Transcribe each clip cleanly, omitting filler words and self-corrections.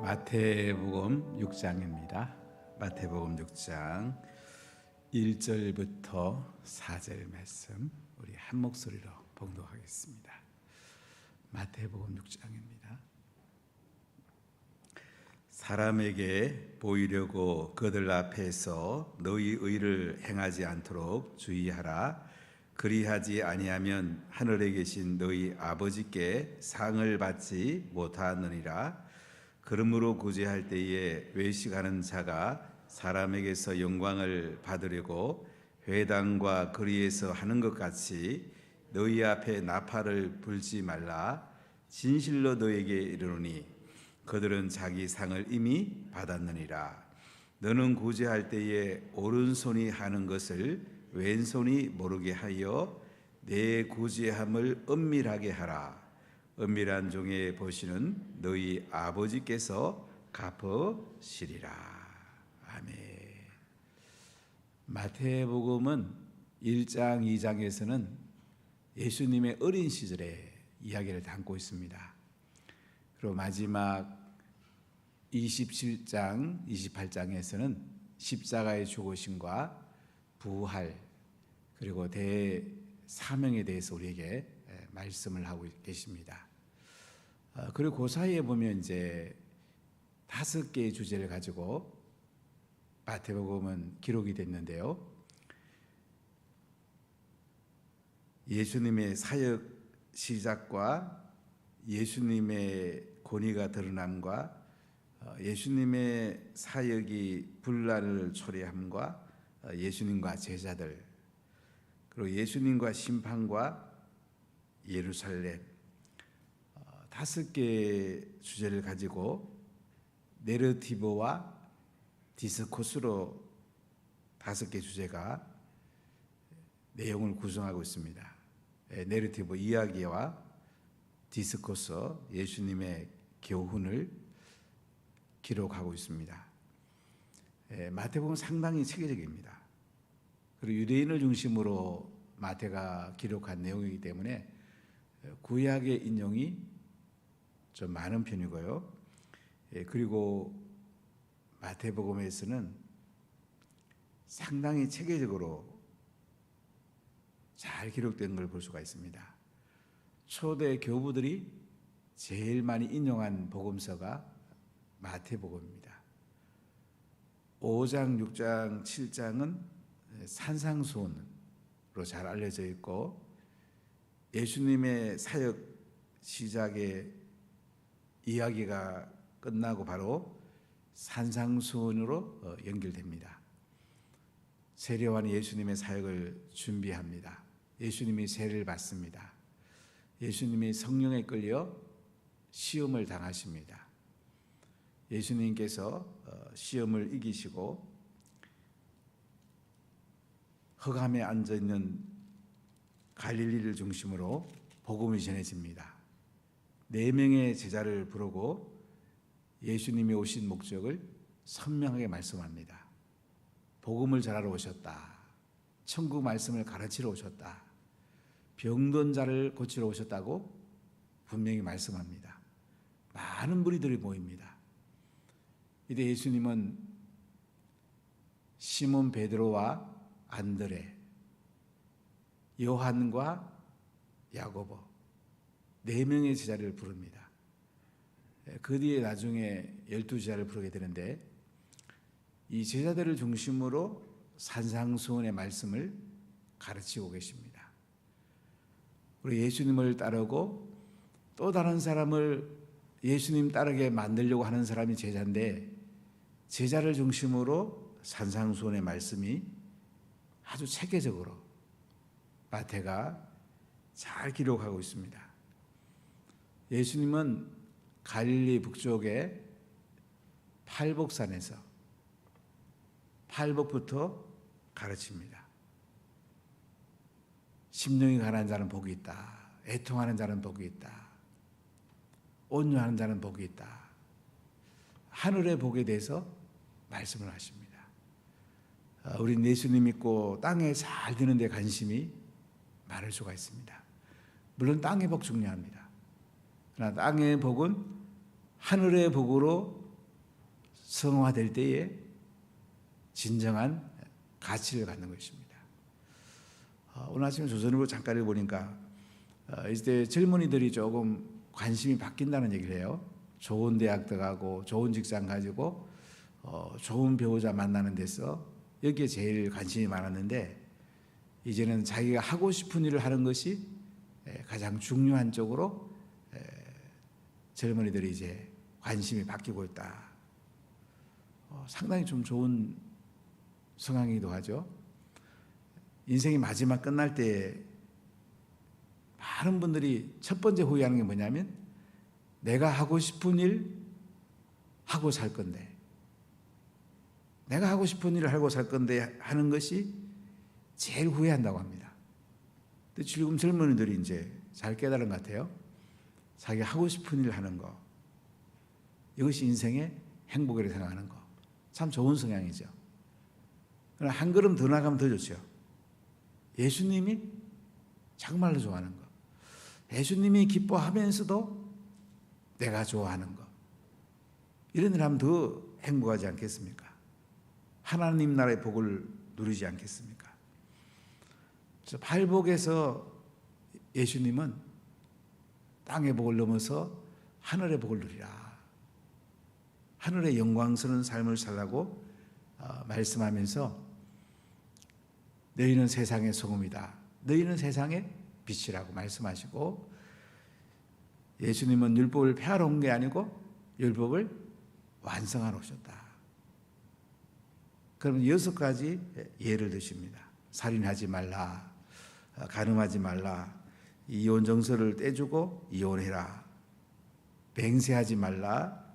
마태복음 6장입니다. 마태복음 6장 1절부터 4절 말씀 우리 한 목소리로 봉독하겠습니다. 마태복음 6장입니다. 사람에게 보이려고 그들 앞에서 너희 의를 행하지 않도록 주의하라. 그리하지 아니하면 하늘에 계신 너희 아버지께 상을 받지 못하느니라. 그러므로 구제할 때에 외식하는 자가 사람에게서 영광을 받으려고 회당과 거리에서 하는 것 같이 너희 앞에 나팔을 불지 말라. 진실로 너에게 이르노니 그들은 자기 상을 이미 받았느니라. 너는 구제할 때에 오른손이 하는 것을 왼손이 모르게 하여 내 구제함을 은밀하게 하라. 은밀한 종의 보시는 너희 아버지께서 갚으시리라. 아멘. 마태복음은 1장, 2장에서는 예수님의 어린 시절의 이야기를 담고 있습니다. 그리고 마지막 27장, 28장에서는 십자가의 죽으심과 부활 그리고 대사명에 대해서 우리에게 말씀을 하고 계십니다. 그리고 그 사이에 보면 이제 5개의 주제를 가지고 마태복음은 기록이 됐는데요. 예수님의 사역 시작과 예수님의 권위가 드러남과 예수님의 사역이 분란을 초래함과 예수님과 제자들 그리고 예수님과 심판과 예루살렘 5개의 주제를 가지고 내러티브와 디스코스로 5개 주제가 내용을 구성하고 있습니다. 내러티브 이야기와 디스코스 예수님의 교훈을 기록하고 있습니다. 마태복음은 상당히 체계적입니다. 그리고 유대인을 중심으로 마태가 기록한 내용이기 때문에 구약의 인용이 좀 많은 편이고요. 그리고 마태복음에서는 상당히 체계적으로 잘 기록된 걸 볼 수가 있습니다. 초대 교부들이 제일 많이 인용한 복음서가 마태복음입니다. 5장, 6장, 7장은 산상수훈으로 잘 알려져 있고 예수님의 사역 시작의 이야기가 끝나고 바로 산상수훈으로 연결됩니다. 세례요한이 예수님의 사역을 준비합니다. 예수님이 세례를 받습니다. 예수님이 성령에 끌려 시험을 당하십니다. 예수님께서 시험을 이기시고 흑암에 앉아있는 갈릴리를 중심으로 복음이 전해집니다. 4명의 제자를 부르고 예수님이 오신 목적을 선명하게 말씀합니다. 복음을 전하러 오셨다. 천국 말씀을 가르치러 오셨다. 병든 자를 고치러 오셨다고 분명히 말씀합니다. 많은 무리들이 모입니다. 이때 예수님은 시몬 베드로와 안드레, 요한과 야고보 4명의 제자를 부릅니다. 그 뒤에 나중에 12제자를 부르게 되는데 이 제자들을 중심으로 산상수훈의 말씀을 가르치고 계십니다. 우리 예수님을 따르고 또 다른 사람을 예수님 따르게 만들려고 하는 사람이 제자인데 제자를 중심으로 산상수훈의 말씀이 아주 체계적으로 마태가 잘 기록하고 있습니다. 예수님은 갈릴리 북쪽의 팔복산에서 팔복부터 가르칩니다. 심령이 가난한 자는 복이 있다. 애통하는 자는 복이 있다. 온유하는 자는 복이 있다. 하늘의 복에 대해서 말씀을 하십니다. 우린 예수님 믿고 땅에 잘 되는 데 관심이 많을 수가 있습니다. 물론 땅의 복 중요합니다. 그러나 땅의 복은 하늘의 복으로 성화될 때에 진정한 가치를 갖는 것입니다. 오늘 아침에 조선일보 잠깐 읽어보니까 이때 젊은이들이 조금 관심이 바뀐다는 얘기를 해요. 좋은 대학 들어가고 좋은 직장 가지고 좋은 배우자 만나는 데서 여기에 제일 관심이 많았는데 이제는 자기가 하고 싶은 일을 하는 것이 가장 중요한 쪽으로 젊은이들이 이제 관심이 바뀌고 있다. 상당히 좀 좋은 성향이기도 하죠. 인생이 마지막 끝날 때 많은 분들이 첫 번째 후회하는 게 뭐냐면 내가 하고 싶은 일 하고 살 건데 내가 하고 싶은 일을 하고 살 건데 하는 것이 제일 후회한다고 합니다. 근데 지금 젊은이들이 이제 잘 깨달은 것 같아요. 자기 하고 싶은 일을 하는 거 이것이 인생의 행복이라고 생각하는 거 참 좋은 성향이죠. 그러나 한 걸음 더 나가면 더 좋죠. 예수님이 정말로 좋아하는 거 예수님이 기뻐하면서도 내가 좋아하는 거 이런 일 하면 더 행복하지 않겠습니까? 하나님 나라의 복을 누리지 않겠습니까? 그래서 팔복에서 예수님은 땅의 복을 넘어서 하늘의 복을 누리라. 하늘의 영광스러운 삶을 살라고 말씀하면서 너희는 세상의 소금이다. 너희는 세상의 빛이라고 말씀하시고 예수님은 율법을 폐하러 온 게 아니고 율법을 완성하러 오셨다. 그러면 6가지 예를 드십니다. 살인하지 말라. 간음하지 말라. 이혼 정서를 떼주고 이혼해라. 맹세하지 말라.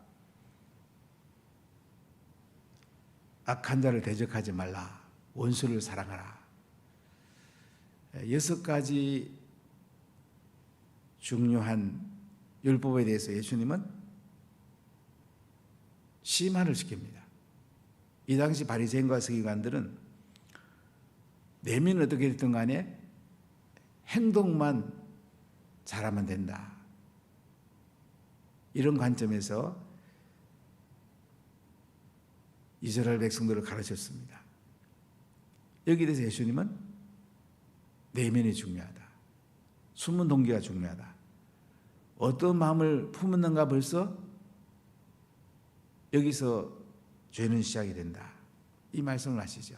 악한 자를 대적하지 말라. 원수를 사랑하라. 6가지 중요한 율법에 대해서 예수님은 심화를 시킵니다. 이 당시 바리새인과 서기관들은 내면은 어떻게 됐든 간에 행동만 잘하면 된다. 이런 관점에서 이스라엘 백성들을 가르쳤습니다. 여기에 대해서 예수님은 내면이 중요하다. 숨은 동기가 중요하다. 어떤 마음을 품었는가 벌써 여기서 죄는 시작이 된다. 이 말씀을 하시죠.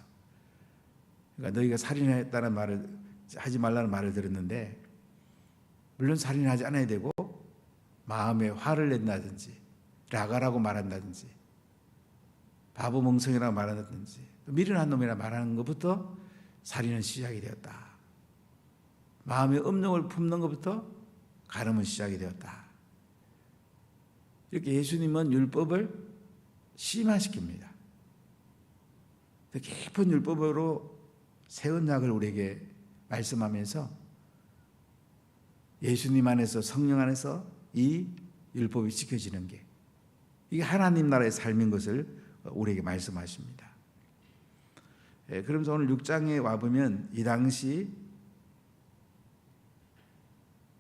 그러니까 너희가 살인했다는 말을 하지 말라는 말을 들었는데 물론 살인하지 않아야 되고 마음에 화를 낸다든지 라가라고 말한다든지 바보 멍청이라고 말한다든지 미련한 놈이라 말하는 것부터 살인은 시작이 되었다. 마음의 음욕을 품는 것부터 간음은 시작이 되었다. 이렇게 예수님은 율법을 심화시킵니다. 깊은 율법으로 새 언약을 우리에게 말씀하면서 예수님 안에서 성령 안에서 이 율법이 지켜지는 게 이게 하나님 나라의 삶인 것을 우리에게 말씀하십니다. 그러면서 오늘 6장에 와보면 이 당시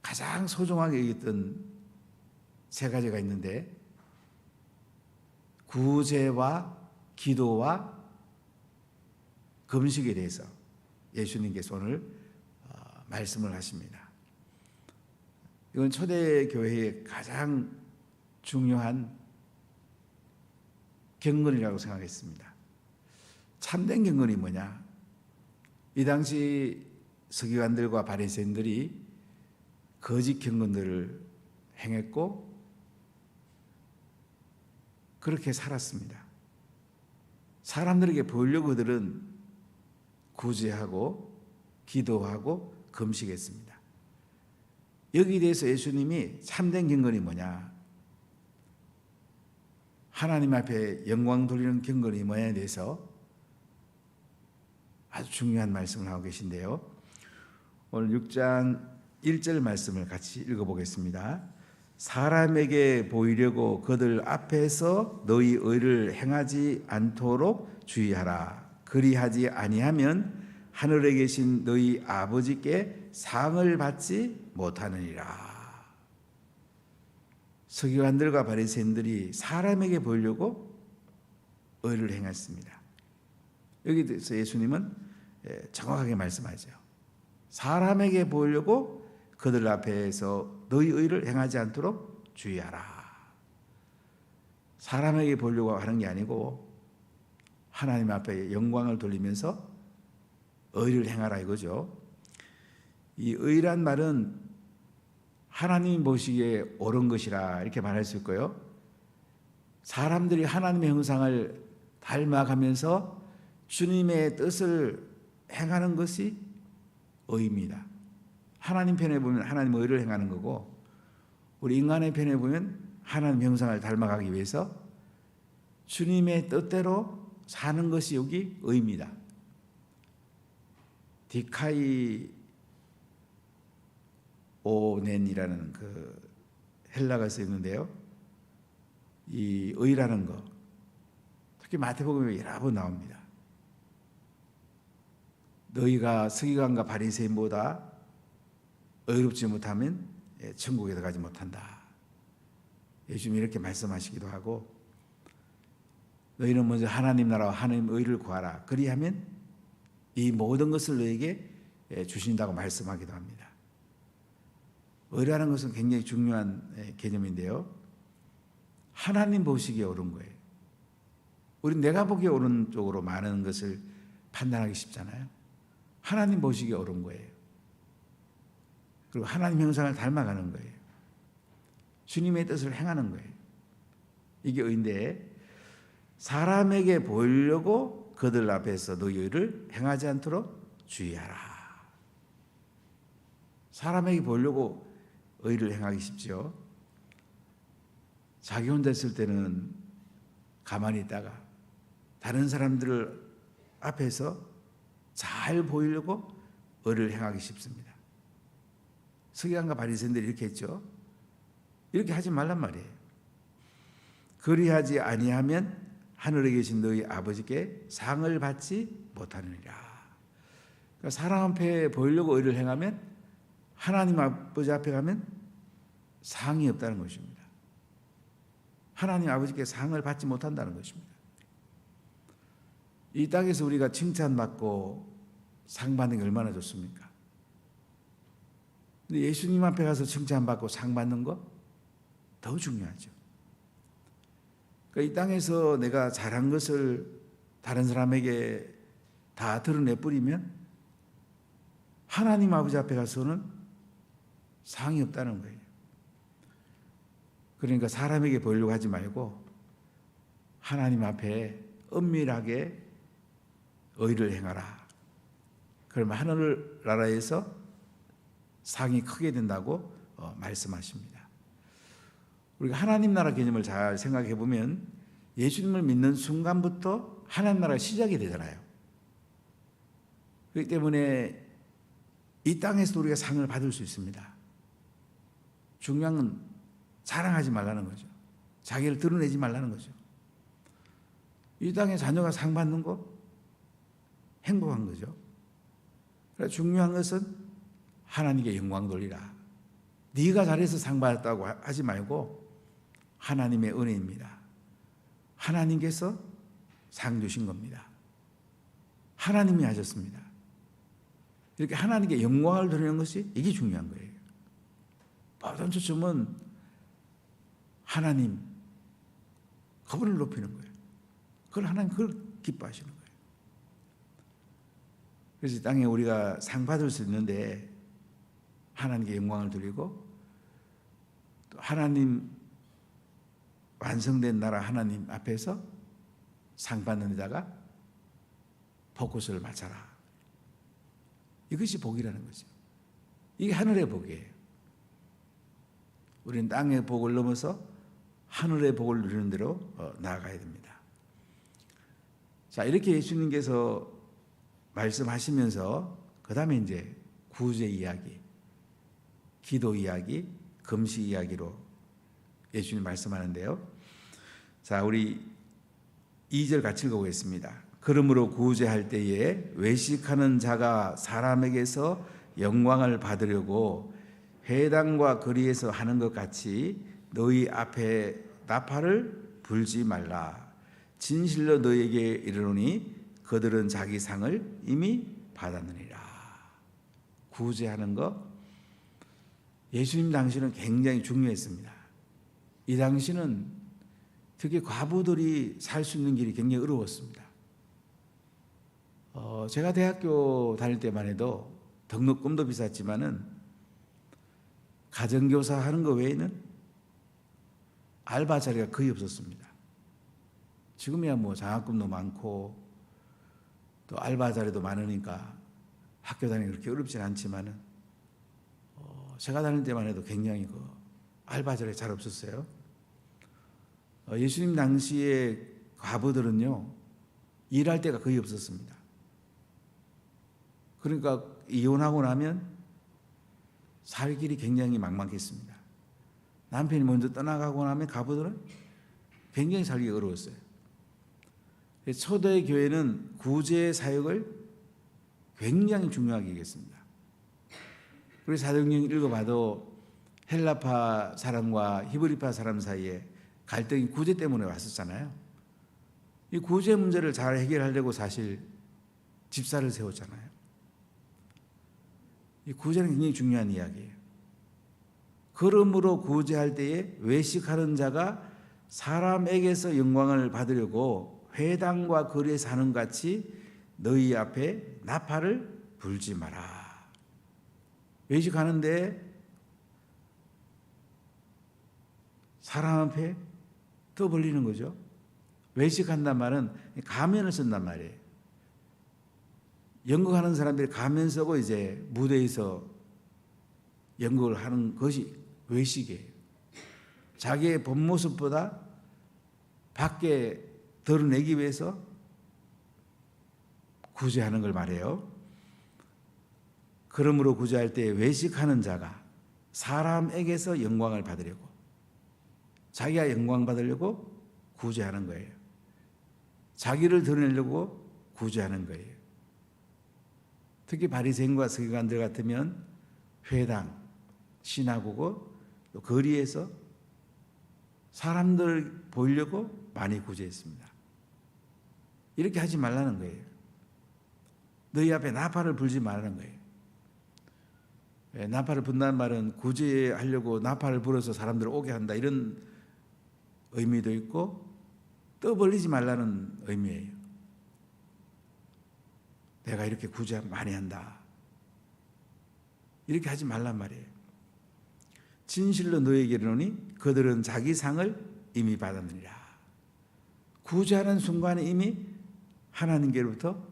가장 소중하게 여겼던 3가지가 있는데 구제와 기도와 금식에 대해서 예수님께서 오늘 말씀을 하십니다. 이건 초대교회의 가장 중요한 경건이라고 생각했습니다. 참된 경건이 뭐냐? 이 당시 서기관들과 바리새인들이 거짓 경건들을 행했고 그렇게 살았습니다. 사람들에게 보이려고 그들은 구제하고 기도하고 금식했습니다. 여기에 대해서 예수님이 참된 경건이 뭐냐? 하나님 앞에 영광 돌리는 경건이 뭐냐에 대해서 아주 중요한 말씀을 하고 계신데요. 오늘 6장 1절 말씀을 같이 읽어보겠습니다. 사람에게 보이려고 그들 앞에서 너희 의를 행하지 않도록 주의하라. 그리하지 아니하면 하늘에 계신 너희 아버지께 상을 받지 못하느니라. 서기관들과 바리새인들이 사람에게 보이려고 의를 행했습니다. 여기서 예수님은 정확하게 말씀하죠. 사람에게 보이려고 그들 앞에서 너희 의를 행하지 않도록 주의하라. 사람에게 보이려고 하는 게 아니고 하나님 앞에 영광을 돌리면서 의를 행하라 이거죠. 이 의란 말은 하나님 보시기에 옳은 것이라 이렇게 말할 수 있고요. 사람들이 하나님의 형상을 닮아가면서 주님의 뜻을 행하는 것이 의입니다. 하나님 편에 보면 하나님 의를 행하는 거고, 우리 인간의 편에 보면 하나님 형상을 닮아가기 위해서 주님의 뜻대로 사는 것이 여기 의입니다. 디카이 오넨이라는 그 헬라가 써 있는데요. 이 의라는 거 특히 마태복음에 여러 번 나옵니다. 너희가 서기관과 바리새인보다 의롭지 못하면 천국에 들어가지 못한다. 예수님이 이렇게 말씀하시기도 하고, 너희는 먼저 하나님 나라와 하나님 의를 구하라. 그리하면 이 모든 것을 너에게 주신다고 말씀하기도 합니다. 의라는 것은 굉장히 중요한 개념인데요. 하나님 보시기에 옳은 거예요. 우리 내가 보기에 옳은 쪽으로 많은 것을 판단하기 쉽잖아요. 하나님 보시기에 옳은 거예요. 그리고 하나님 형상을 닮아가는 거예요. 주님의 뜻을 행하는 거예요. 이게 의인데, 사람에게 보이려고 그들 앞에서 너희 의를 행하지 않도록 주의하라. 사람에게 보이려고 의를 행하기 쉽죠. 자기 혼자 있을 때는 가만히 있다가 다른 사람들 앞에서 잘 보이려고 의를 행하기 쉽습니다. 서기관과 바리새인들이 이렇게 했죠. 이렇게 하지 말란 말이에요. 그리하지 아니하면 하늘에 계신 너희 아버지께 상을 받지 못하느니라. 그러니까 사람 앞에 보이려고 의를 행하면 하나님 아버지 앞에 가면 상이 없다는 것입니다. 하나님 아버지께 상을 받지 못한다는 것입니다. 이 땅에서 우리가 칭찬받고 상 받는 게 얼마나 좋습니까? 근데 예수님 앞에 가서 칭찬받고 상 받는 거 더 중요하죠. 그러니까 이 땅에서 내가 잘한 것을 다른 사람에게 다 드러내 뿌리면 하나님 아버지 앞에 가서는 상이 없다는 거예요. 그러니까 사람에게 보이려고 하지 말고 하나님 앞에 은밀하게 의를 행하라. 그러면 하늘나라에서 상이 크게 된다고 말씀하십니다. 우리가 하나님 나라 개념을 잘 생각해 보면 예수님을 믿는 순간부터 하나님 나라가 시작이 되잖아요. 그렇기 때문에 이 땅에서도 우리가 상을 받을 수 있습니다. 중요한 건 자랑하지 말라는 거죠. 자기를 드러내지 말라는 거죠. 이 땅에 자녀가 상 받는 거 행복한 거죠. 그래서 중요한 것은 하나님께 영광 돌리라. 네가 잘해서 상 받았다고 하지 말고 하나님의 은혜입니다. 하나님께서 상 주신 겁니다. 하나님이 하셨습니다. 이렇게 하나님께 영광을 드리는 것이 이게 중요한 거예요. 모든 초점은 하나님, 그분을 높이는 거예요. 그걸 하나님 그걸 기뻐하시는 거예요. 그래서 이 땅에 우리가 상 받을 수 있는데 하나님께 영광을 드리고 또 하나님 완성된 나라 하나님 앞에서 상 받는 데다가 포커스를 맞춰라. 이것이 복이라는 거죠. 이게 하늘의 복이에요. 우리는 땅의 복을 넘어서 하늘의 복을 누리는 대로 나아가야 됩니다. 자, 이렇게 예수님께서 말씀하시면서 그 다음에 이제 구제 이야기, 기도 이야기, 금식 이야기로 예수님 말씀하는데요. 자, 우리 2절 같이 읽어보겠습니다. 그러므로 구제할 때에 외식하는 자가 사람에게서 영광을 받으려고 회당과 거리에서 하는 것 같이 너희 앞에 나팔을 불지 말라. 진실로 너희에게 이르노니 그들은 자기 상을 이미 받았느니라. 구제하는 것, 예수님 당시는 굉장히 중요했습니다. 이 당시는 특히 과부들이 살 수 있는 길이 굉장히 어려웠습니다. 제가 대학교 다닐 때만 해도 등록금도 비쌌지만은 가정교사 하는 것 외에는 알바 자리가 거의 없었습니다. 지금이야 뭐 장학금도 많고 또 알바 자리도 많으니까 학교 다니기 그렇게 어렵진 않지만은 제가 다닐 때만 해도 굉장히 그 알바 자리 잘 없었어요. 예수님 당시에 과부들은요 일할 데가 거의 없었습니다. 그러니까 이혼하고 나면 살 길이 굉장히 막막했습니다. 남편이 먼저 떠나가고 나면 과부들은 굉장히 살기가 어려웠어요. 초대 교회는 구제 사역을 굉장히 중요하게 여겼습니다. 우리 사도행전 읽어봐도 헬라파 사람과 히브리파 사람 사이에 갈등이 구제 때문에 왔었잖아요. 이 구제 문제를 잘 해결하려고 사실 집사를 세웠잖아요. 이 구제는 굉장히 중요한 이야기예요. 그러므로 구제할 때에 외식하는 자가 사람에게서 영광을 받으려고 회당과 거리에 사는 같이 너희 앞에 나팔을 불지 마라. 외식하는데 사람 앞에 떠벌리는 거죠. 외식한단 말은 가면을 쓴단 말이에요. 연극하는 사람들이 가면 쓰고 이제 무대에서 연극을 하는 것이 외식이에요. 자기의 본 모습보다 밖에 드러내기 위해서 구제하는 걸 말해요. 그러므로 구제할 때 외식하는 자가 사람에게서 영광을 받으려고, 자기가 영광 받으려고 구제하는 거예요. 자기를 드러내려고 구제하는 거예요. 특히 바리새인과 서기관들 같으면 회당, 시나고고 또 거리에서 사람들을 보이려고 많이 구제했습니다. 이렇게 하지 말라는 거예요. 너희 앞에 나팔을 불지 말라는 거예요. 나팔을 분다는 말은 구제하려고 나팔을 불어서 사람들을 오게 한다 이런 의미도 있고 떠벌리지 말라는 의미예요. 내가 이렇게 구제 많이 한다. 이렇게 하지 말란 말이에요. 진실로 너희에게 이르노니 그들은 자기 상을 이미 받았느니라. 구제하는 순간에 이미 하나님께로부터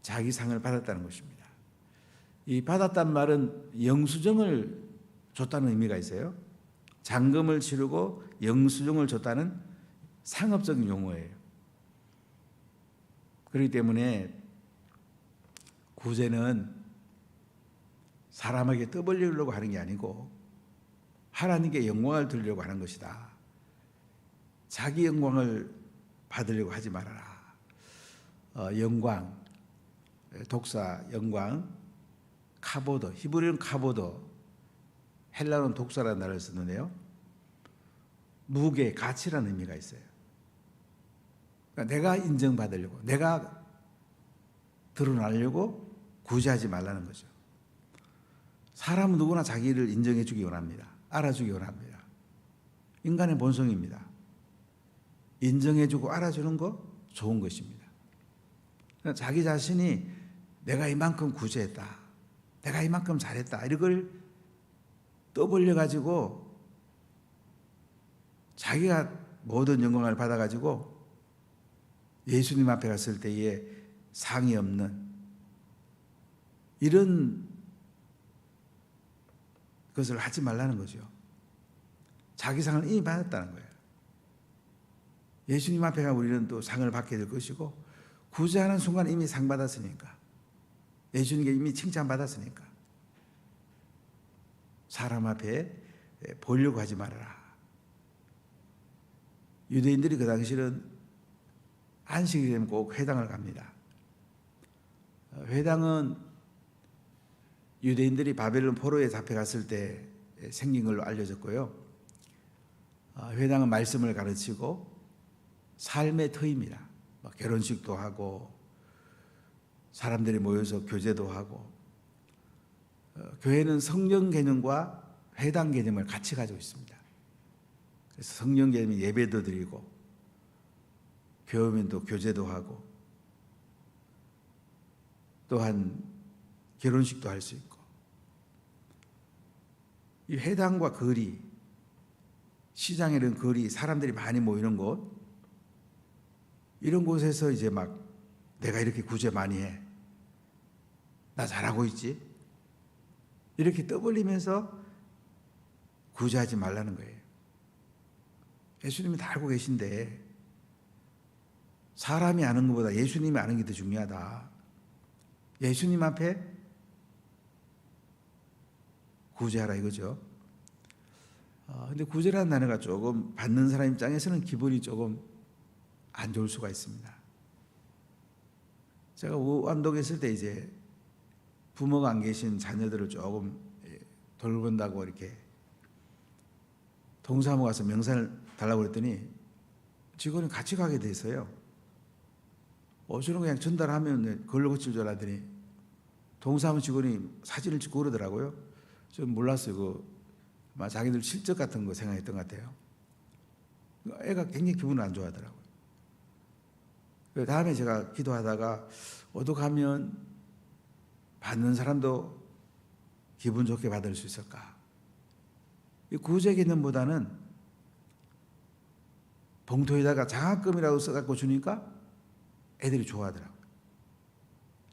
자기 상을 받았다는 것입니다. 이 받았단 말은 영수증을 줬다는 의미가 있어요. 잔금을 치르고 영수증을 줬다는 상업적인 용어예요. 그렇기 때문에 구제는 사람에게 떠벌리려고 하는 게 아니고 하나님께 영광을 드리려고 하는 것이다. 자기 영광을 받으려고 하지 말아라. 영광, 독사 영광, 카보도, 히브리어는 카보도, 헬라어는 독사라는 단어를 쓰는데요. 무게, 가치라는 의미가 있어요. 그러니까 내가 인정받으려고, 내가 드러나려고 구제하지 말라는 거죠. 사람은 누구나 자기를 인정해 주기 원합니다. 알아주기 원합니다. 인간의 본성입니다. 인정해 주고 알아주는 거 좋은 것입니다. 자기 자신이 내가 이만큼 구제했다, 내가 이만큼 잘했다 이걸 떠벌려 가지고 자기가 모든 영광을 받아 가지고 예수님 앞에 갔을 때에 상이 없는 이런 것을 하지 말라는 거죠. 자기 상을 이미 받았다는 거예요. 예수님 앞에 가 우리는 또 상을 받게 될 것이고, 구제하는 순간 이미 상 받았으니까, 예수님께 이미 칭찬 받았으니까 사람 앞에 보려고 하지 말아라. 유대인들이 그 당시는 안식이 되면 꼭 회당을 갑니다. 회당은 유대인들이 바벨론 포로에 잡혀갔을 때 생긴 걸로 알려졌고요. 회당은 말씀을 가르치고 삶의 터입니다. 결혼식도 하고 사람들이 모여서 교제도 하고 교회는 성령 개념과 회당 개념을 같이 가지고 있습니다. 그래서 성령 개념이 예배도 드리고 교회 오면 또 교제도 하고 또한 결혼식도 할 수 있고 이 회당과 거리 시장에 이런 거리 사람들이 많이 모이는 곳 이런 곳에서 이제 막 내가 이렇게 구제 많이 해. 나 잘하고 있지? 이렇게 떠벌리면서 구제하지 말라는 거예요. 예수님이 다 알고 계신데 사람이 아는 것보다 예수님이 아는 게 더 중요하다. 예수님 앞에 구제하라 이거죠. 근데 구제라는 단어가 조금 받는 사람 입장에서는 기분이 조금 안 좋을 수가 있습니다. 제가 완독에 있을 때 이제 부모가 안 계신 자녀들을 조금 돌본다고 이렇게 동사무 가서 명산을 달라고 그랬더니 직원이 같이 가게 돼서요. 저는 그냥 전달하면 그걸로 고칠 줄 알았더니 동사무 직원이 사진을 찍고 그러더라고요. 좀 몰랐어요. 아마 자기들 실적 같은 거 생각했던 것 같아요. 애가 굉장히 기분을 안 좋아하더라고요. 다음에 제가 기도하다가 어떡하면 받는 사람도 기분 좋게 받을 수 있을까? 이 구제 개념보다는 봉투에다가 장학금이라고 써갖고 주니까 애들이 좋아하더라고요.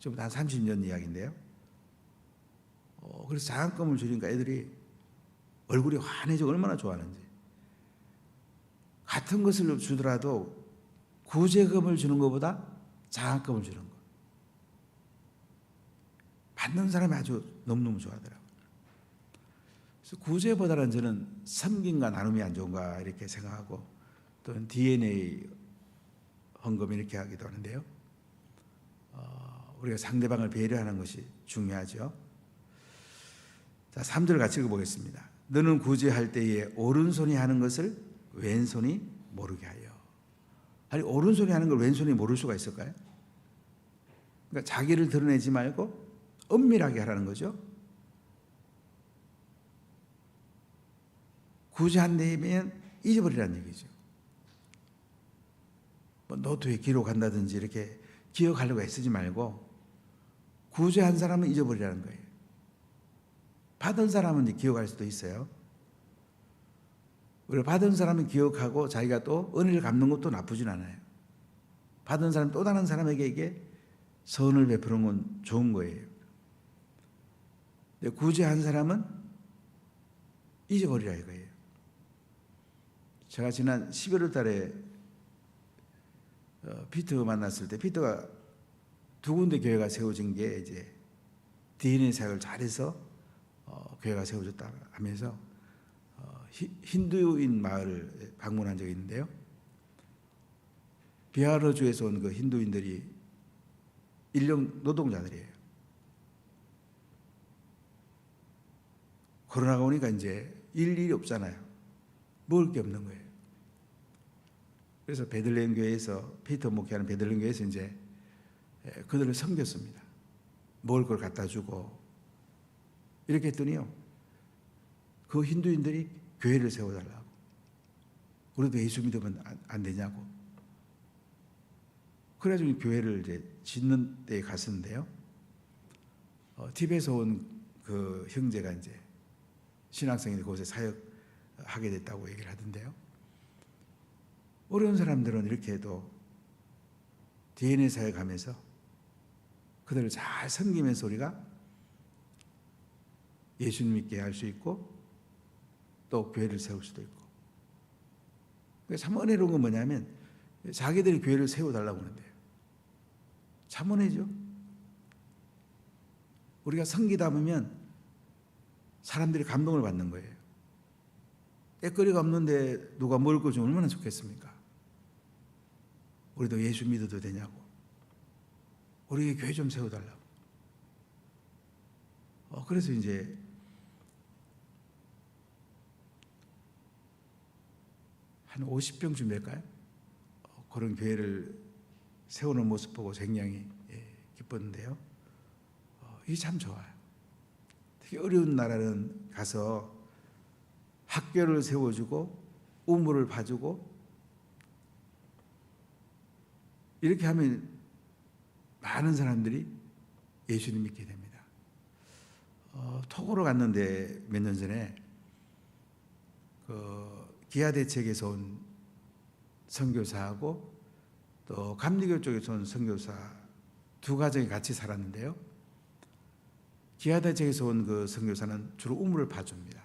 좀 한 30년 이야기인데요. 그래서 장학금을 주니까 애들이 얼굴이 환해지고 얼마나 좋아하는지. 같은 것을 주더라도 구제금을 주는 것보다 장학금을 주는 것. 받는 사람이 아주 너무너무 좋아하더라고요. 그래서 구제보다는 저는 섬김과 나눔이 안 좋은가 이렇게 생각하고 또는 DNA 헌금 이렇게 하기도 하는데요. 우리가 상대방을 배려하는 것이 중요하죠. 자, 3절 같이 읽어보겠습니다. 너는 구제할 때에 오른손이 하는 것을 왼손이 모르게 하여. 아니 오른손이 하는 걸 왼손이 모를 수가 있을까요? 그러니까 자기를 드러내지 말고 은밀하게 하라는 거죠. 구제한다면 잊어버리라는 얘기죠. 노트에 기록한다든지 이렇게 기억하려고 애쓰지 말고 구제한 사람은 잊어버리라는 거예요. 받은 사람은 기억할 수도 있어요. 우리가 받은 사람은 기억하고 자기가 또 은혜를 갚는 것도 나쁘진 않아요. 받은 사람 또 다른 사람에게 선을 베푸는 건 좋은 거예요. 근데 구제한 사람은 잊어버리라 이거예요. 제가 지난 11월 달에 피터 만났을 때 피터가 두 군데 교회가 세워진 게 이제 DNA 사역을 잘해서 교회가 세워졌다 하면서 힌두인 마을을 방문한 적이 있는데요. 비하르주에서 온 그 힌두인들이 인력 노동자들이에요. 코로나가 오니까 이제 일이 없잖아요. 먹을 게 없는 거예요. 그래서 베들레헴 교회에서 피터 목회하는 베들레헴 교회에서 이제 그들을 섬겼습니다. 먹을 걸 갖다 주고 이렇게 했더니요. 그 힌두인들이 교회를 세워달라고. 우리도 예수 믿으면 안 되냐고. 그래가지고 교회를 이제 짓는 데에 갔었는데요. 티베트에서 온 그 형제가 이제 신학생인데 그곳에 사역하게 됐다고 얘기를 하던데요. 어려운 사람들은 이렇게 해도 DNA 사역하면서 그들을 잘 섬기면서 우리가 예수님 믿게 할 수 있고 또 교회를 세울 수도 있고. 참 은혜로운 건 뭐냐면 자기들이 교회를 세워달라고 하는데요. 참 은혜죠. 우리가 섬기다 보면 사람들이 감동을 받는 거예요. 때거리가 없는데 누가 먹을 거 주면 얼마나 좋겠습니까? 우리도 예수 믿어도 되냐고. 우리 교회 좀 세워달라고. 그래서 이제 한 50평쯤 될까요? 그런 교회를 세우는 모습 보고 굉장히 기뻤는데요. 이게 참 좋아요. 특히 어려운 나라는 가서 학교를 세워주고 우물을 봐주고 이렇게 하면 많은 사람들이 예수님 믿게 됩니다. 토고로 갔는데 몇 년 전에 기아대책에서 온 선교사하고 또 감리교 쪽에서 온 선교사 두 가정이 같이 살았는데요. 기아대책에서 온 그 선교사는 주로 우물을 봐줍니다.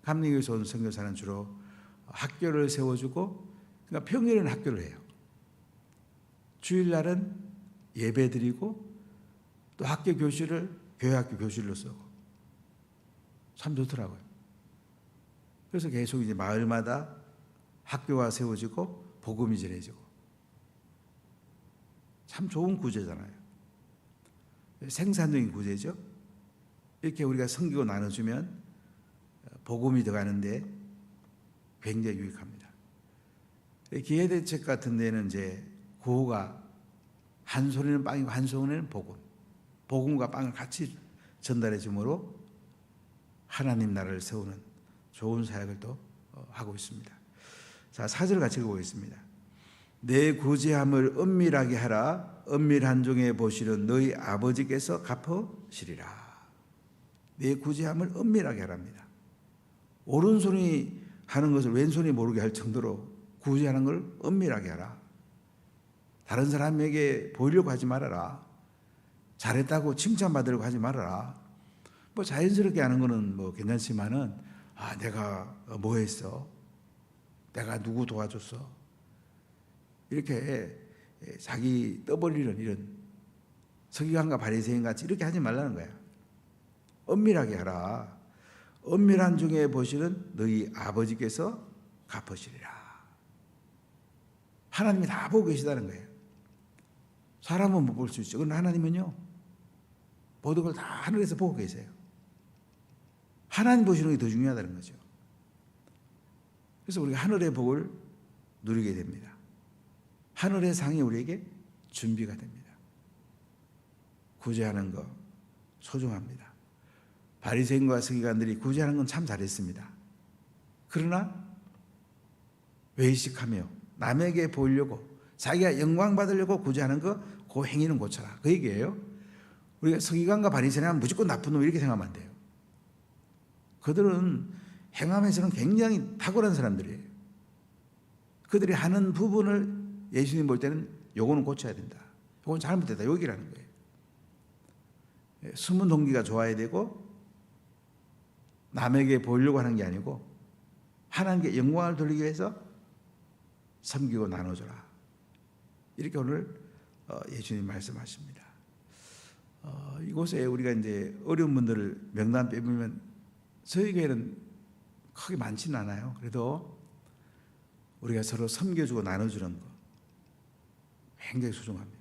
감리교에서 온 선교사는 주로 학교를 세워주고, 그러니까 평일에는 학교를 해요. 주일날은 예배드리고 또 학교 교실을 교회 학교 교실로 쓰고 참 좋더라고요. 그래서 계속 이제 마을마다 학교가 세워지고 복음이 전해지고 참 좋은 구제잖아요. 생산적인 구제죠. 이렇게 우리가 섬기고 나눠주면 복음이 들어가는데 굉장히 유익합니다. 기회대책 같은 데는 이제 구호가 한 손에는 빵이고 한 손에는 복음, 복음과 빵을 같이 전달해 주므로 하나님 나라를 세우는 좋은 사역을 또 하고 있습니다. 자, 4절 같이 읽어보겠습니다. 내 구제함을 은밀하게 하라. 은밀한 중에 보시는 너희 아버지께서 갚으시리라. 내 구제함을 은밀하게 하랍니다. 오른손이 하는 것을 왼손이 모르게 할 정도로 구제하는 걸 은밀하게 하라. 다른 사람에게 보이려고 하지 말아라. 잘했다고 칭찬받으려고 하지 말아라. 뭐 자연스럽게 하는 거는 뭐 괜찮지만은 내가 뭐 했어? 내가 누구 도와줬어? 이렇게 자기 떠벌리는 이런 서기관과 바리새인 같이 이렇게 하지 말라는 거야. 은밀하게 하라. 은밀한 중에 보시는 너희 아버지께서 갚으시리라. 하나님이 다 보고 계시다는 거예요. 사람은 못 볼 수 있죠. 그러나 하나님은요, 모든 걸 다 하늘에서 보고 계세요. 하나님 보시는 게 더 중요하다는 거죠. 그래서 우리가 하늘의 복을 누리게 됩니다. 하늘의 상이 우리에게 준비가 됩니다. 구제하는 거 소중합니다. 바리새인과 서기관들이 구제하는 건 참 잘했습니다. 그러나 외식하며 남에게 보이려고 자기가 영광 받으려고 구제하는 거, 그 행위는 고쳐라. 그 얘기예요. 우리가 서기관과 바리새인은 무조건 나쁜 놈 이렇게 생각하면 안 돼요. 그들은 행함에서는 굉장히 탁월한 사람들이에요. 그들이 하는 부분을 예수님 볼 때는 요거는 고쳐야 된다. 요건 잘못됐다. 여기라는 거예요. 숨은 동기가 좋아야 되고 남에게 보이려고 하는 게 아니고 하나님께 영광을 돌리기 위해서 섬기고 나눠줘라. 이렇게 오늘 예수님 말씀하십니다. 이곳에 우리가 이제 어려운 분들을 명단 빼보면 저희 교회는 크게 많지는 않아요. 그래도 우리가 서로 섬겨주고 나눠주는 거 굉장히 소중합니다.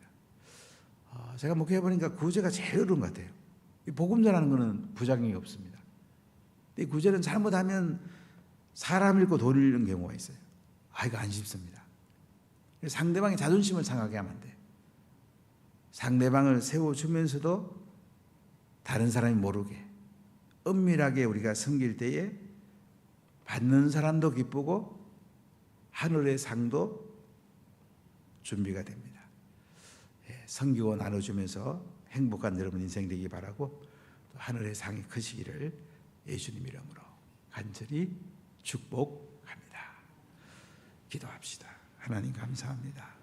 제가 목회해 보니까 구제가 제일 어려운 것 같아요. 복음 전하는 거는 부작용이 없습니다. 이 구제는 잘못하면 사람 잃고 돈 잃는 경우가 있어요. 이거 안 쉽습니다. 상대방의 자존심을 상하게 하면 안 돼요. 상대방을 세워주면서도 다른 사람이 모르게 은밀하게 우리가 섬길 때에 받는 사람도 기쁘고 하늘의 상도 준비가 됩니다. 섬기고 나눠주면서 행복한 여러분 인생 되기 바라고 또 하늘의 상이 크시기를 예수님 이름으로 간절히 축복합니다. 기도합시다. 하나님 감사합니다.